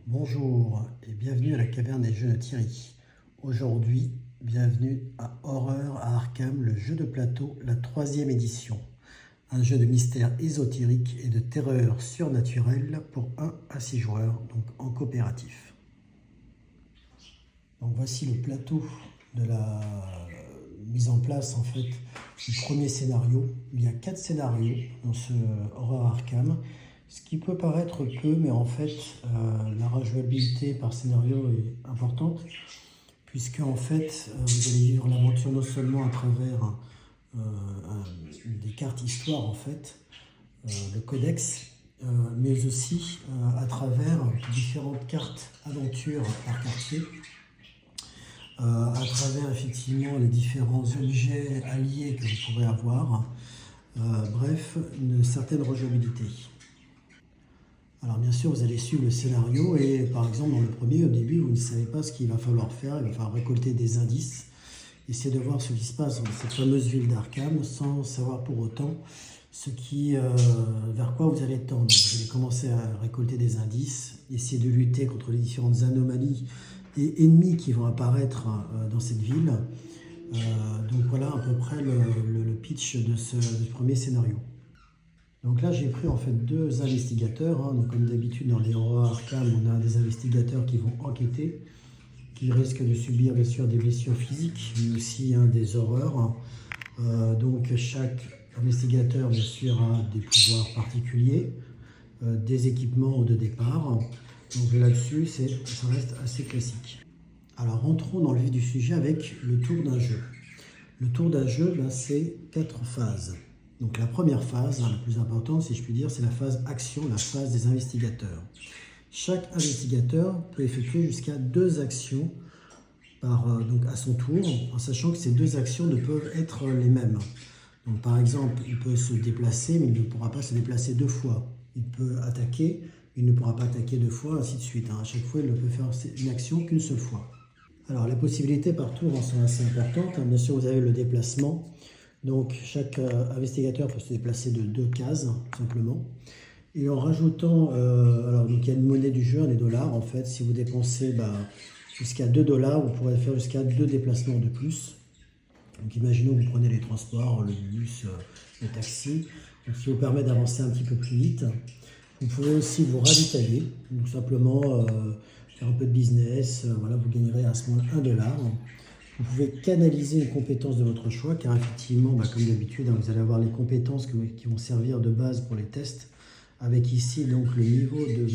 Bonjour et bienvenue à la caverne des jeux de Thierry. Aujourd'hui, bienvenue à Horreur à Arkham, le jeu de plateau, la 3e édition. Un jeu de mystère ésotérique et de terreur surnaturelle pour 1 à 6 joueurs, donc en coopératif. Donc voici le plateau de la mise en place en fait du premier scénario. Il y a 4 scénarios dans ce Horreur Arkham. Ce qui peut paraître peu, mais en fait, la rejouabilité par scénario est importante, puisque en fait, vous allez vivre l'aventure non seulement à travers des cartes histoire, en fait, le codex, mais aussi à travers différentes cartes aventures par quartier, à travers effectivement les différents objets alliés que vous pourrez avoir, bref, une certaine rejouabilité. Alors bien sûr, vous allez suivre le scénario et par exemple dans le premier, au début, vous ne savez pas ce qu'il va falloir faire. Il va falloir récolter des indices, essayer de voir ce qui se passe dans cette fameuse ville d'Arkham sans savoir pour autant vers quoi vous allez tendre. Donc, vous allez commencer à récolter des indices, essayer de lutter contre les différentes anomalies et ennemis qui vont apparaître dans cette ville. Donc voilà à peu près le pitch de ce premier scénario. Donc là, j'ai pris en fait 2 investigateurs. Donc comme d'habitude dans les horreurs Arkham, on a des investigateurs qui vont enquêter, qui risquent de subir bien sûr des blessures physiques, mais aussi des horreurs. Donc chaque investigateur bien sûr a des pouvoirs particuliers, des équipements de départ. Donc là-dessus, ça reste assez classique. Alors rentrons dans le vif du sujet avec le tour d'un jeu. Le tour d'un jeu, c'est 4 phases. Donc la première phase, la plus importante si je puis dire, c'est la phase action, la phase des investigateurs. Chaque investigateur peut effectuer jusqu'à 2 actions donc à son tour, en sachant que ces 2 actions ne peuvent être les mêmes. Donc par exemple, il peut se déplacer, mais il ne pourra pas se déplacer 2 fois. Il peut attaquer, mais il ne pourra pas attaquer 2 fois, ainsi de suite. À chaque fois, il ne peut faire une action qu'une seule fois. Alors les possibilités par tour en sont assez importantes. Bien sûr, vous avez le déplacement. Donc chaque investigateur peut se déplacer de 2 cases, simplement. Et en rajoutant, donc il y a une monnaie du jeu, des dollars. En fait, si vous dépensez jusqu'à 2 dollars, vous pourrez faire jusqu'à 2 déplacements de plus. Donc imaginons que vous prenez les transports, le bus, le taxi, donc, ce qui vous permet d'avancer un petit peu plus vite. Vous pouvez aussi vous ravitailler, donc simplement faire un peu de business, voilà, vous gagnerez à ce moment 1 dollar. Vous pouvez canaliser une compétence de votre choix, car effectivement, comme d'habitude, vous allez avoir les compétences qui vont servir de base pour les tests, avec ici donc le niveau que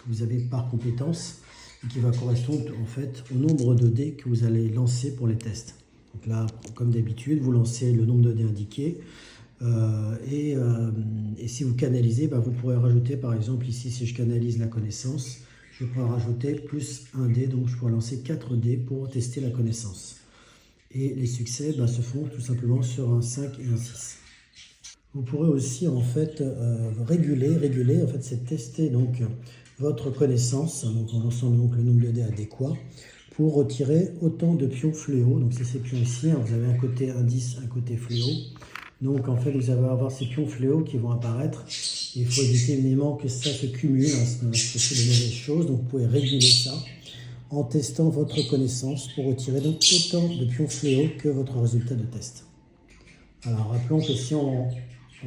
vous avez par compétence, et qui va correspondre en fait au nombre de dés que vous allez lancer pour les tests. Donc là, comme d'habitude, vous lancez le nombre de dés indiqué, et si vous canalisez, vous pourrez rajouter par exemple ici, si je canalise la connaissance, je pourrais rajouter plus 1 dé, donc je pourrais lancer 4 dés pour tester la connaissance. Et les succès se font tout simplement sur un 5 et un 6. Vous pourrez aussi en fait réguler, en fait c'est tester donc votre connaissance, donc en lançant donc le nombre de dés adéquat, pour retirer autant de pions fléaux. Donc c'est ces pions ici, vous avez un côté indice, un côté fléau. Donc en fait vous allez avoir ces pions fléaux qui vont apparaître. Il faut éviter évidemment que ça se cumule, sinon ça fait de mauvaises choses. Donc vous pouvez réguler ça en testant votre connaissance pour retirer donc autant de pions fléaux que votre résultat de test. Alors rappelons que si on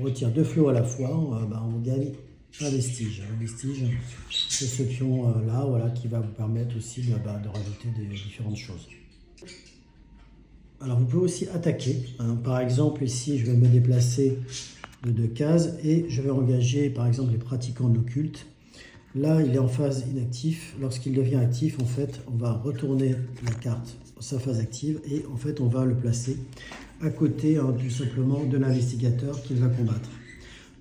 retire 2 fléaux à la fois, on gagne un vestige. Un vestige, c'est ce pion-là qui va vous permettre aussi de rajouter des différentes choses. Alors vous pouvez aussi attaquer. Par exemple ici je vais me déplacer de 2 cases et je vais engager par exemple les pratiquants de l'occulte. Là il est en phase inactif. Lorsqu'il devient actif, en fait on va retourner la carte à sa phase active et en fait on va le placer à côté tout simplement de l'investigateur qu'il va combattre.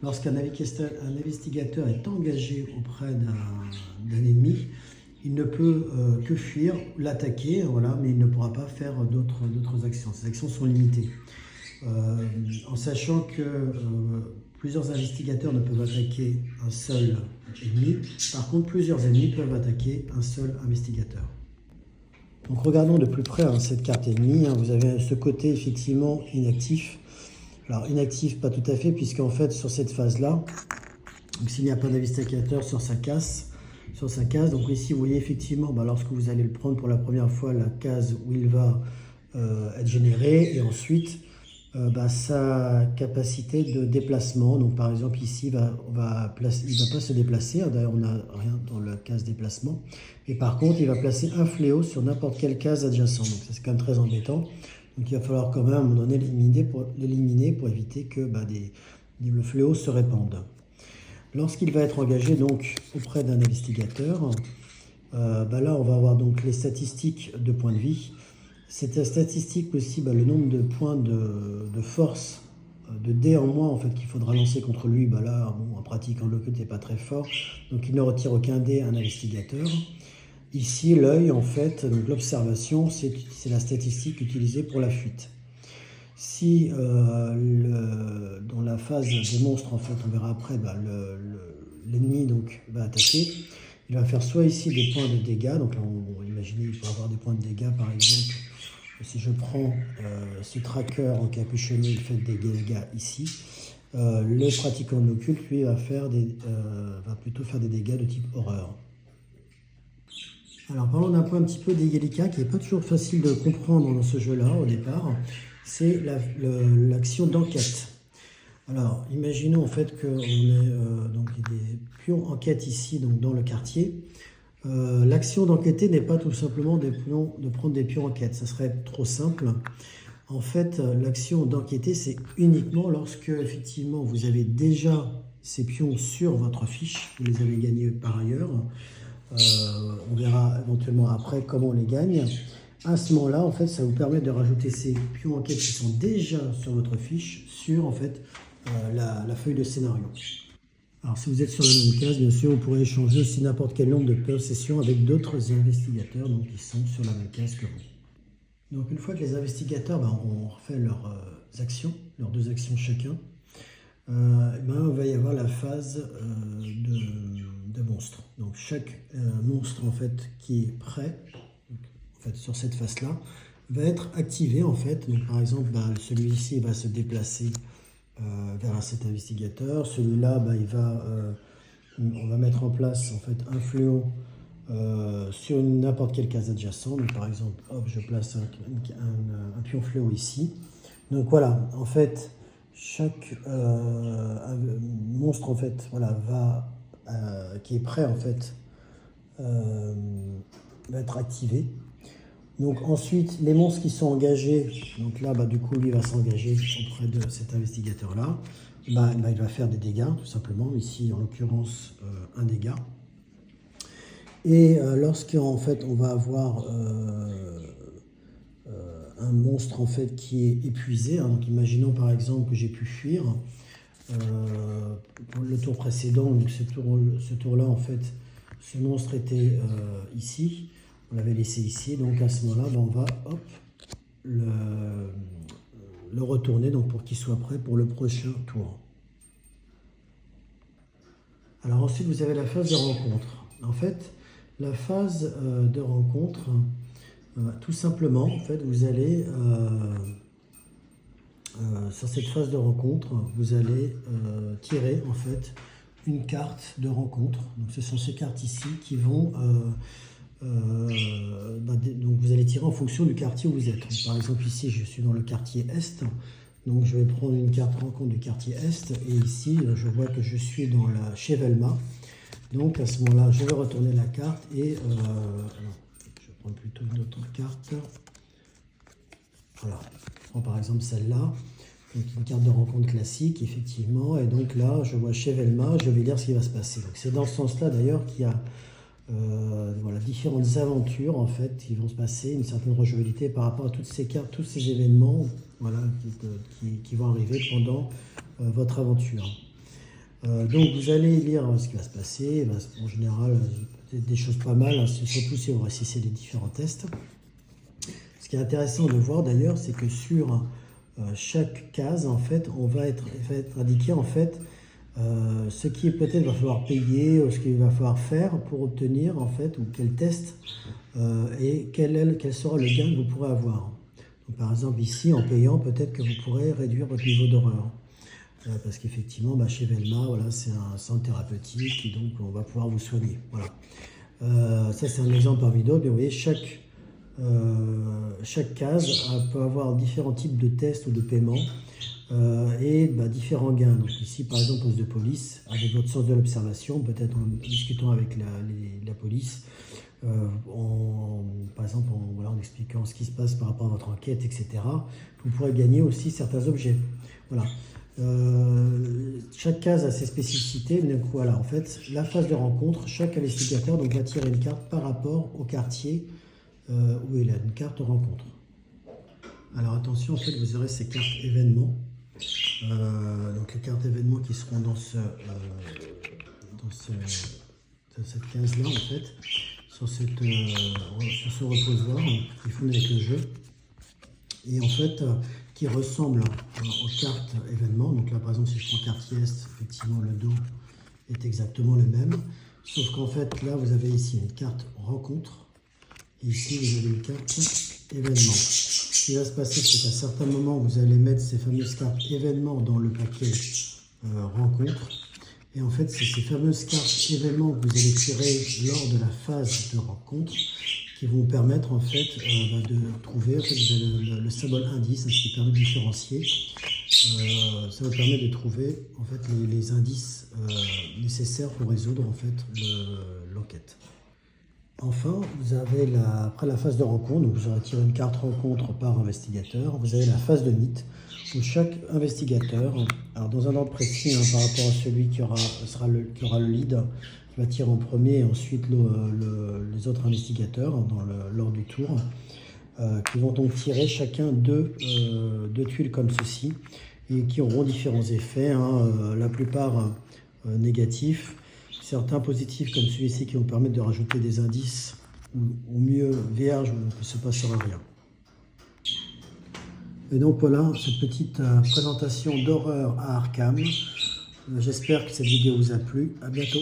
Lorsqu'un investigateur est engagé auprès d'un ennemi, il ne peut que fuir, l'attaquer, mais il ne pourra pas faire d'autres actions. Ces actions sont limitées. En sachant que plusieurs investigateurs ne peuvent attaquer un seul ennemi, par contre plusieurs ennemis peuvent attaquer un seul investigateur. Donc regardons de plus près cette carte ennemie. Vous avez ce côté effectivement inactif. Alors inactif pas tout à fait, puisqu'en fait sur cette phase-là, s'il n'y a pas d'investigateur sur sa casse, sur sa case. Donc ici, vous voyez effectivement, lorsque vous allez le prendre pour la première fois, la case où il va être généré, et ensuite sa capacité de déplacement. Donc par exemple ici, il ne va pas se déplacer, d'ailleurs on n'a rien dans la case déplacement, et par contre il va placer un fléau sur n'importe quelle case adjacente. Donc ça, c'est quand même très embêtant. Donc il va falloir quand même à un moment donné l'éliminer pour éviter que le fléau se répande. Lorsqu'il va être engagé donc auprès d'un investigateur, là on va avoir donc les statistiques de points de vie. Cette statistique aussi, le nombre de points de force, de dés en moins en fait qu'il faudra lancer contre lui. Là, en pratique, en l'occulte n'est pas très fort, donc il ne retire aucun dé à un investigateur. Ici, l'œil, en fait, donc l'observation, c'est la statistique utilisée pour la fuite. Si dans la phase des monstres, en fait, on verra après, l'ennemi donc va attaquer. Il va faire soit ici des points de dégâts, donc là, imaginez, il peut avoir des points de dégâts, par exemple. Si je prends ce tracker encapuchonné, il fait des dégâts ici. Le pratiquant de l'occulte, lui, va plutôt faire des dégâts de type horreur. Alors, parlons d'un point un petit peu délicat qui n'est pas toujours facile de comprendre dans ce jeu-là au départ, c'est l'action d'enquête. Alors, imaginons en fait qu'on est donc des pions enquête ici, donc dans le quartier. L'action d'enquêter n'est pas tout simplement de prendre des pions enquête, ça serait trop simple. En fait, l'action d'enquêter, c'est uniquement lorsque effectivement vous avez déjà ces pions sur votre fiche, vous les avez gagnés par ailleurs. On verra éventuellement après comment on les gagne. À ce moment-là, en fait, ça vous permet de rajouter ces pions enquête qui sont déjà sur votre fiche sur en fait la feuille de scénario. Alors, si vous êtes sur la même case, bien sûr, vous pourrez échanger aussi n'importe quel nombre de possessions avec d'autres investigateurs donc, qui sont sur la même case que vous. Donc, une fois que les investigateurs ont refait leurs actions, leurs 2 actions chacun, il va y avoir la phase de monstre. Donc, chaque monstre en fait, qui est prêt donc, en fait, sur cette phase-là va être activé. En fait. Donc, par exemple, celui-ci va se déplacer vers cet investigateur. Celui-là, on va mettre en place en fait, un fléau sur n'importe quelle case adjacente. Donc, par exemple, hop, je place un pion fléau ici. Donc voilà, en fait, chaque monstre en fait, qui est prêt en fait, va être activé. Donc ensuite, les monstres qui sont engagés, donc là, du coup, lui va s'engager auprès de cet investigateur-là. Il va faire des dégâts, tout simplement. Ici, en l'occurrence, un dégât. Et lorsqu'en fait, on va avoir un monstre en fait qui est épuisé, donc imaginons par exemple que j'ai pu fuir le tour précédent, donc ce tour-là, en fait, ce monstre était ici. On l'avait laissé ici, donc à ce moment-là, on va le retourner donc pour qu'il soit prêt pour le prochain tour. Alors ensuite, vous avez la phase de rencontre. En fait, la phase de rencontre, tout simplement, en fait, vous allez, sur cette phase de rencontre, vous allez tirer en fait une carte de rencontre. Donc ce sont ces cartes ici qui vont... donc vous allez tirer en fonction du quartier où vous êtes. Donc, par exemple ici je suis dans le quartier Est, donc je vais prendre une carte rencontre du quartier Est, et ici je vois que je suis chez Velma. Donc à ce moment-là je vais retourner la carte et je vais prendre plutôt une autre carte. Voilà, je prends par exemple celle-là, donc une carte de rencontre classique effectivement, et donc là je vois chez Velma, je vais lire ce qui va se passer. Donc c'est dans ce sens-là d'ailleurs qu'il y a différentes aventures en fait qui vont se passer, une certaine rejouabilité par rapport à toutes ces cartes, tous ces événements qui vont arriver pendant votre aventure. Donc vous allez lire ce qui va se passer, en général des choses pas mal, surtout si vous réussissez les différents tests. Ce qui est intéressant de voir d'ailleurs, c'est que sur chaque case en fait, on va être indiqué en fait ce qui peut-être va falloir payer, ou ce qu'il va falloir faire pour obtenir en fait, ou quel test et quel sera le gain que vous pourrez avoir. Donc, par exemple ici, en payant, peut-être que vous pourrez réduire votre niveau d'horreur. parce qu'effectivement, chez Velma, voilà, c'est un centre thérapeutique et donc on va pouvoir vous soigner. Voilà. Ça, c'est un exemple parmi d'autres, mais vous voyez, chaque case peut avoir différents types de tests ou de paiements et différents gains. Donc ici, par exemple, poste de police, avec votre sens de l'observation, peut-être en discutant avec la police, par exemple en expliquant ce qui se passe par rapport à votre enquête, etc., vous pourrez gagner aussi certains objets. Voilà. Chaque case a ses spécificités, mais donc voilà, en fait, la phase de rencontre, chaque investigateur donc, va tirer une carte par rapport au quartier où il a une carte rencontre. Alors attention, en fait, vous aurez ces cartes événements, donc les cartes événements qui seront dans cette case-là, en fait, sur ce reposoir, qui font avec le jeu, et en fait, qui ressemble aux cartes événements. Donc là, par exemple, si je prends quartier Est, effectivement, le dos est exactement le même, sauf qu'en fait, là, vous avez ici une carte rencontre, et ici, vous avez une carte événement. Ce qui va se passer, c'est qu'à certains moments, vous allez mettre ces fameuses cartes événements dans le paquet rencontre. Et en fait, c'est ces fameuses cartes événements que vous allez tirer lors de la phase de rencontre qui vont vous permettre en fait de trouver, en fait, vous avez le symbole indice, ce qui permet de différencier. Ça vous permet de trouver en fait les indices nécessaires pour résoudre en fait l'enquête. Enfin, vous avez après la phase de rencontre, donc vous aurez tiré une carte rencontre par investigateur, vous avez la phase de mythe, où chaque investigateur, alors dans un ordre précis par rapport à celui qui aura le lead, va tirer en premier et ensuite les autres investigateurs dans l'ordre du tour, qui vont donc tirer chacun deux tuiles comme ceci, et qui auront différents effets, la plupart négatifs, certains positifs comme celui-ci qui vont permettre de rajouter des indices, ou au mieux vierge où il ne se passera rien. Et donc voilà cette petite présentation d'horreur à Arkham. J'espère que cette vidéo vous a plu. À bientôt.